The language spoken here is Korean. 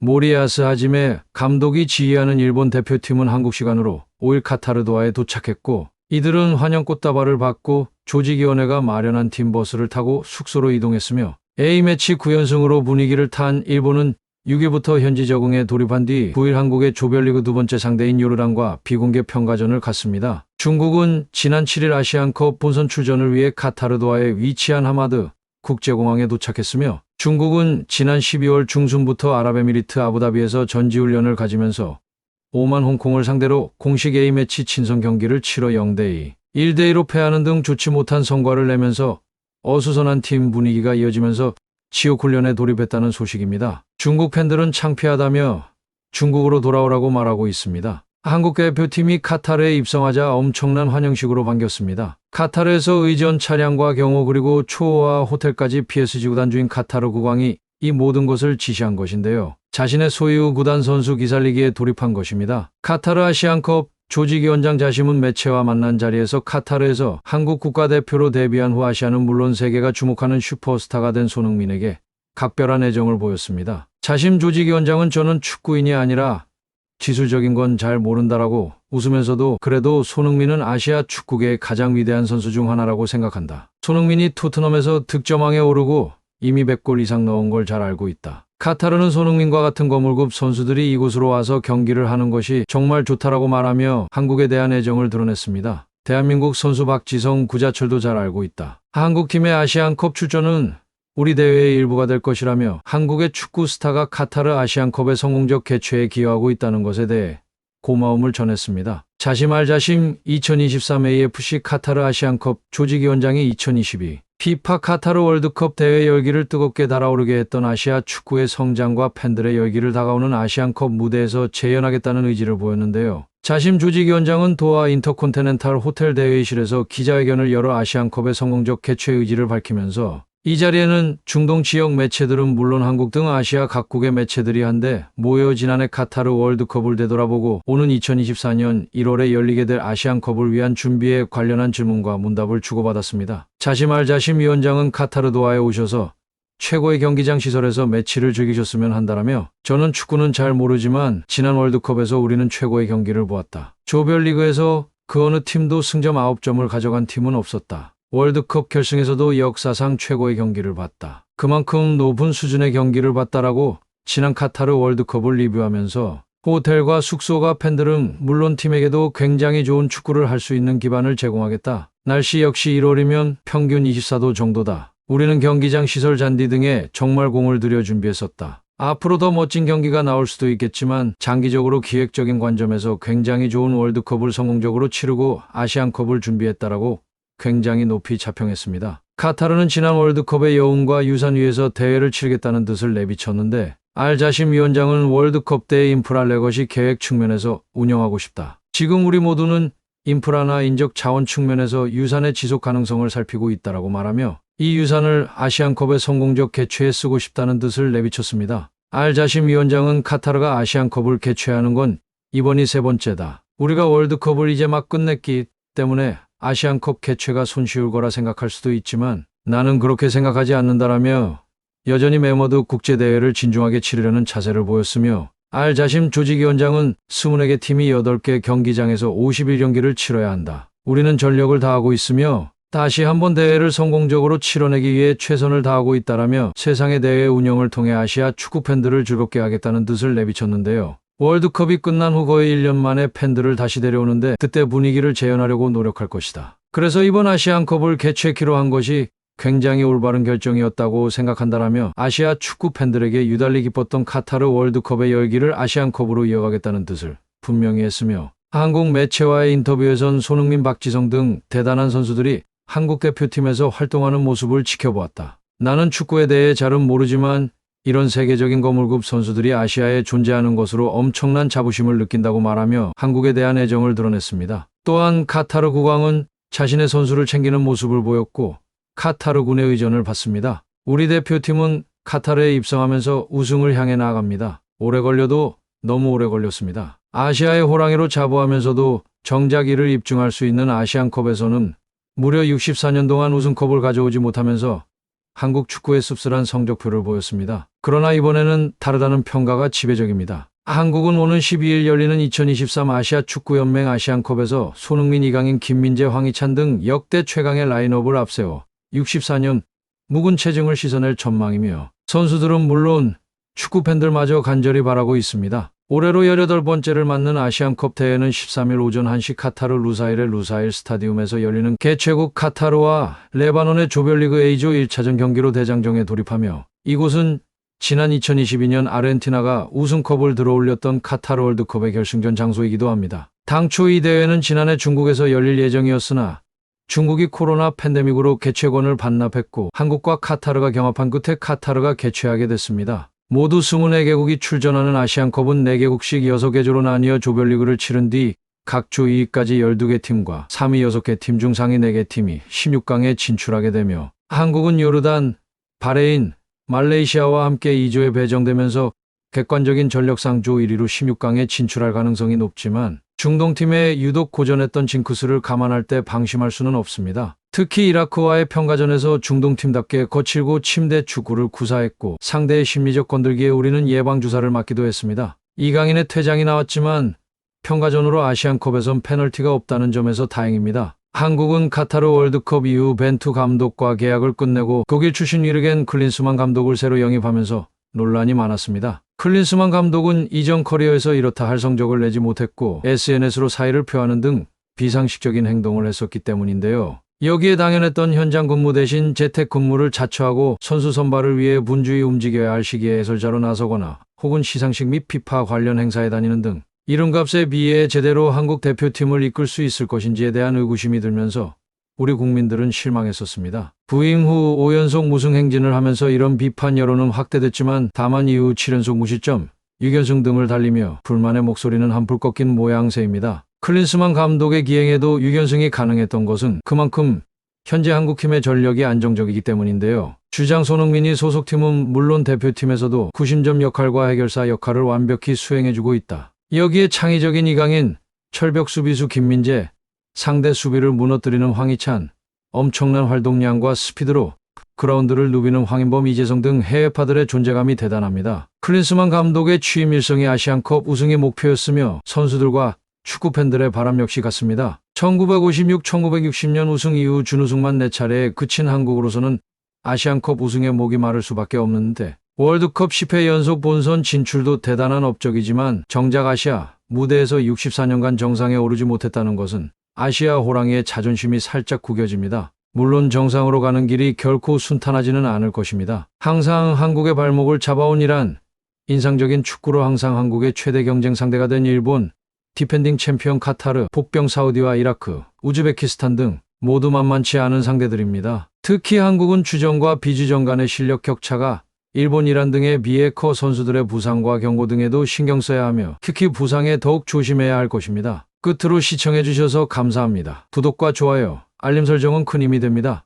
모리야스 하지메 감독이 지휘하는 일본 대표팀은 한국 시간으로 5일 카타르 도하에 도착했고, 이들은 환영 꽃다발을 받고 조직위원회가 마련한 팀버스를 타고 숙소로 이동했으며, A매치 9연승으로 분위기를 탄 일본은 6일부터 현지 적응에 돌입한 뒤 9일 한국의 조별리그 두 번째 상대인 요르단과 비공개 평가전을 갖습니다. 중국은 지난 7일 아시안컵 본선 출전을 위해 카타르 도하에 위치한 하마드 국제공항에 도착했으며, 중국은 지난 12월 중순부터 아랍에미리트 아부다비에서 전지훈련을 가지면서 오만 홍콩을 상대로 공식 A매치 친선 경기를 치러 0대2, 1대2로 패하는 등 좋지 못한 성과를 내면서 어수선한 팀 분위기가 이어지면서 지옥 훈련에 돌입했다는 소식입니다. 중국 팬들은 창피하다며 중국으로 돌아오라고 말하고 있습니다. 한국 대표팀이 카타르에 입성하자 엄청난 환영식으로 반겼습니다. 카타르에서 의전 차량과 경호 그리고 초호화 호텔까지 PSG 구단주인 카타르 국왕이 이 모든 것을 지시한 것인데요. 자신의 소유 구단 선수 기살리기에 돌입한 것입니다. 카타르 아시안컵 조직위원장 자심은 매체와 만난 자리에서 카타르에서 한국 국가대표로 데뷔한 후 아시아는 물론 세계가 주목하는 슈퍼스타가 된 손흥민에게 각별한 애정을 보였습니다. 자심 조직위원장은 저는 축구인이 아니라 기술적인 건 잘 모른다라고 웃으면서도 그래도 손흥민은 아시아 축구계의 가장 위대한 선수 중 하나라고 생각한다. 손흥민이 토트넘에서 득점왕에 오르고 이미 100골 이상 넣은 걸 잘 알고 있다. 카타르는 손흥민과 같은 거물급 선수들이 이곳으로 와서 경기를 하는 것이 정말 좋다라고 말하며 한국에 대한 애정을 드러냈습니다. 대한민국 선수 박지성, 구자철도 잘 알고 있다. 한국팀의 아시안컵 출전은 우리 대회의 일부가 될 것이라며 한국의 축구 스타가 카타르 아시안컵의 성공적 개최에 기여하고 있다는 것에 대해 고마움을 전했습니다. 자심 2023 AFC 카타르 아시안컵 조직위원장이 2022 피파 카타르 월드컵 대회 열기를 뜨겁게 달아오르게 했던 아시아 축구의 성장과 팬들의 열기를 다가오는 아시안컵 무대에서 재현하겠다는 의지를 보였는데요. 자심 조직위원장은 도하 인터콘티넨탈 호텔 대회의실에서 기자회견을 열어 아시안컵의 성공적 개최 의지를 밝히면서 이 자리에는 중동 지역 매체들은 물론 한국 등 아시아 각국의 매체들이 한데 모여 지난해 카타르 월드컵을 되돌아보고 오는 2024년 1월에 열리게 될 아시안컵을 위한 준비에 관련한 질문과 문답을 주고받았습니다. 자심 위원장은 카타르 도하에 오셔서 최고의 경기장 시설에서 매치를 즐기셨으면 한다라며 저는 축구는 잘 모르지만 지난 월드컵에서 우리는 최고의 경기를 보았다. 조별리그에서 그 어느 팀도 승점 9점을 가져간 팀은 없었다. 월드컵 결승에서도 역사상 최고의 경기를 봤다. 그만큼 높은 수준의 경기를 봤다라고 지난 카타르 월드컵을 리뷰하면서 호텔과 숙소가 팬들은 물론 팀에게도 굉장히 좋은 축구를 할 수 있는 기반을 제공하겠다. 날씨 역시 1월이면 평균 24도 정도다. 우리는 경기장 시설 잔디 등에 정말 공을 들여 준비했었다. 앞으로 더 멋진 경기가 나올 수도 있겠지만 장기적으로 기획적인 관점에서 굉장히 좋은 월드컵을 성공적으로 치르고 아시안컵을 준비했다라고 굉장히 높이 자평했습니다. 카타르는 지난 월드컵의 여운과 유산 위에서 대회를 치르겠다는 뜻을 내비쳤는데 알자심 위원장은 월드컵 때 인프라 레거시 계획 측면에서 운영하고 싶다. 지금 우리 모두는 인프라나 인적 자원 측면에서 유산의 지속 가능성을 살피고 있다라고 말하며 이 유산을 아시안컵의 성공적 개최에 쓰고 싶다는 뜻을 내비쳤습니다. 알자심 위원장은 카타르가 아시안컵을 개최하는 건 이번이 세 번째다. 우리가 월드컵을 이제 막 끝냈기 때문에 아시안컵 개최가 손쉬울 거라 생각할 수도 있지만 나는 그렇게 생각하지 않는다라며 여전히 메머드 국제대회를 진중하게 치르려는 자세를 보였으며 알자심 조직위원장은 20개 팀이 8개 경기장에서 51경기를 치러야 한다. 우리는 전력을 다하고 있으며 다시 한번 대회를 성공적으로 치러내기 위해 최선을 다하고 있다라며 세상의 대회 운영을 통해 아시아 축구 팬들을 즐겁게 하겠다는 뜻을 내비쳤는데요. 월드컵이 끝난 후 거의 1년 만에 팬들을 다시 데려오는데 그때 분위기를 재현하려고 노력할 것이다. 그래서 이번 아시안컵을 개최키로 한 것이 굉장히 올바른 결정이었다고 생각한다라며 아시아 축구 팬들에게 유달리 기뻤던 카타르 월드컵의 열기를 아시안컵으로 이어가겠다는 뜻을 분명히 했으며 한국 매체와의 인터뷰에선 손흥민, 박지성 등 대단한 선수들이 한국 대표팀에서 활동하는 모습을 지켜보았다. 나는 축구에 대해 잘은 모르지만 이런 세계적인 거물급 선수들이 아시아에 존재하는 것으로 엄청난 자부심을 느낀다고 말하며 한국에 대한 애정을 드러냈습니다. 또한 카타르 국왕은 자신의 선수를 챙기는 모습을 보였고 카타르군의 의전을 받습니다. 우리 대표팀은 카타르에 입성하면서 우승을 향해 나아갑니다. 오래 걸려도 너무 오래 걸렸습니다. 아시아의 호랑이로 자부하면서도 정작 이를 입증할 수 있는 아시안컵에서는 무려 64년 동안 우승컵을 가져오지 못하면서 한국 축구의 씁쓸한 성적표를 보였습니다. 그러나 이번에는 다르다는 평가가 지배적입니다. 한국은 오는 12일 열리는 2023 아시아 축구연맹 아시안컵에서 손흥민, 이강인, 김민재, 황희찬 등 역대 최강의 라인업을 앞세워 64년 묵은 체증을 씻어낼 전망이며 선수들은 물론 축구팬들마저 간절히 바라고 있습니다. 올해로 18번째를 맞는 아시안컵 대회는 13일 오전 1시 카타르 루사일의 루사일 스타디움에서 열리는 개최국 카타르와 레바논의 조별리그 A조 1차전 경기로 대장정에 돌입하며 이곳은 지난 2022년 아르헨티나가 우승컵을 들어올렸던 카타르 월드컵의 결승전 장소이기도 합니다. 당초 이 대회는 지난해 중국에서 열릴 예정이었으나 중국이 코로나 팬데믹으로 개최권을 반납했고 한국과 카타르가 경합한 끝에 카타르가 개최하게 됐습니다. 모두 24개국이 출전하는 아시안컵은 4개국씩 6개 조로 나뉘어 조별리그를 치른 뒤 각 조 2위까지 12개 팀과 3위 6개 팀 중 상위 4개 팀이 16강에 진출하게 되며 한국은 요르단, 바레인, 말레이시아와 함께 2조에 배정되면서 객관적인 전력상 조 1위로 16강에 진출할 가능성이 높지만 중동팀에 유독 고전했던 징크스를 감안할 때 방심할 수는 없습니다. 특히 이라크와의 평가전에서 중동팀답게 거칠고 침대 축구를 구사했고 상대의 심리적 건들기에 우리는 예방주사를 맞기도 했습니다. 이강인의 퇴장이 나왔지만 평가전으로 아시안컵에선 페널티가 없다는 점에서 다행입니다. 한국은 카타르 월드컵 이후 벤투 감독과 계약을 끝내고 독일 출신 위르겐 클린스만 감독을 새로 영입하면서 논란이 많았습니다. 클린스만 감독은 이전 커리어에서 이렇다 할 성적을 내지 못했고 SNS로 사의를 표하는 등 비상식적인 행동을 했었기 때문인데요. 여기에 당연했던 현장 근무 대신 재택 근무를 자처하고 선수 선발을 위해 분주히 움직여야 할 시기에 해설자로 나서거나 혹은 시상식 및 피파 관련 행사에 다니는 등 이름값에 비해 제대로 한국 대표팀을 이끌 수 있을 것인지에 대한 의구심이 들면서 우리 국민들은 실망했었습니다. 부임 후 5연속 무승 행진을 하면서 이런 비판 여론은 확대됐지만 다만 이후 7연속 무실점, 6연승 등을 달리며 불만의 목소리는 한풀 꺾인 모양새입니다. 클린스만 감독의 기행에도 6연승이 가능했던 것은 그만큼 현재 한국팀의 전력이 안정적이기 때문인데요. 주장 손흥민이 소속팀은 물론 대표팀에서도 구심점 역할과 해결사 역할을 완벽히 수행해주고 있다. 여기에 창의적인 이강인, 철벽 수비수 김민재, 상대 수비를 무너뜨리는 황희찬, 엄청난 활동량과 스피드로 그라운드를 누비는 황인범, 이재성 등 해외파들의 존재감이 대단합니다. 클린스만 감독의 취임 일성이 아시안컵 우승이 목표였으며 선수들과 축구팬들의 바람 역시 같습니다. 1956, 1960년 우승 이후 준우승만 4차례에 그친 한국으로서는 아시안컵 우승의 목이 마를 수밖에 없는데 월드컵 10회 연속 본선 진출도 대단한 업적이지만 정작 아시아 무대에서 64년간 정상에 오르지 못했다는 것은 아시아 호랑이의 자존심이 살짝 구겨집니다. 물론 정상으로 가는 길이 결코 순탄하지는 않을 것입니다. 항상 한국의 발목을 잡아온 이란, 인상적인 축구로 항상 한국의 최대 경쟁 상대가 된 일본, 디펜딩 챔피언 카타르, 복병 사우디와 이라크, 우즈베키스탄 등 모두 만만치 않은 상대들입니다. 특히 한국은 주전과 비주전 간의 실력 격차가 일본, 이란 등에 비해 커 선수들의 부상과 경고 등에도 신경 써야 하며 특히 부상에 더욱 조심해야 할 것입니다. 끝으로 시청해주셔서 감사합니다. 구독과 좋아요, 알림 설정은 큰 힘이 됩니다.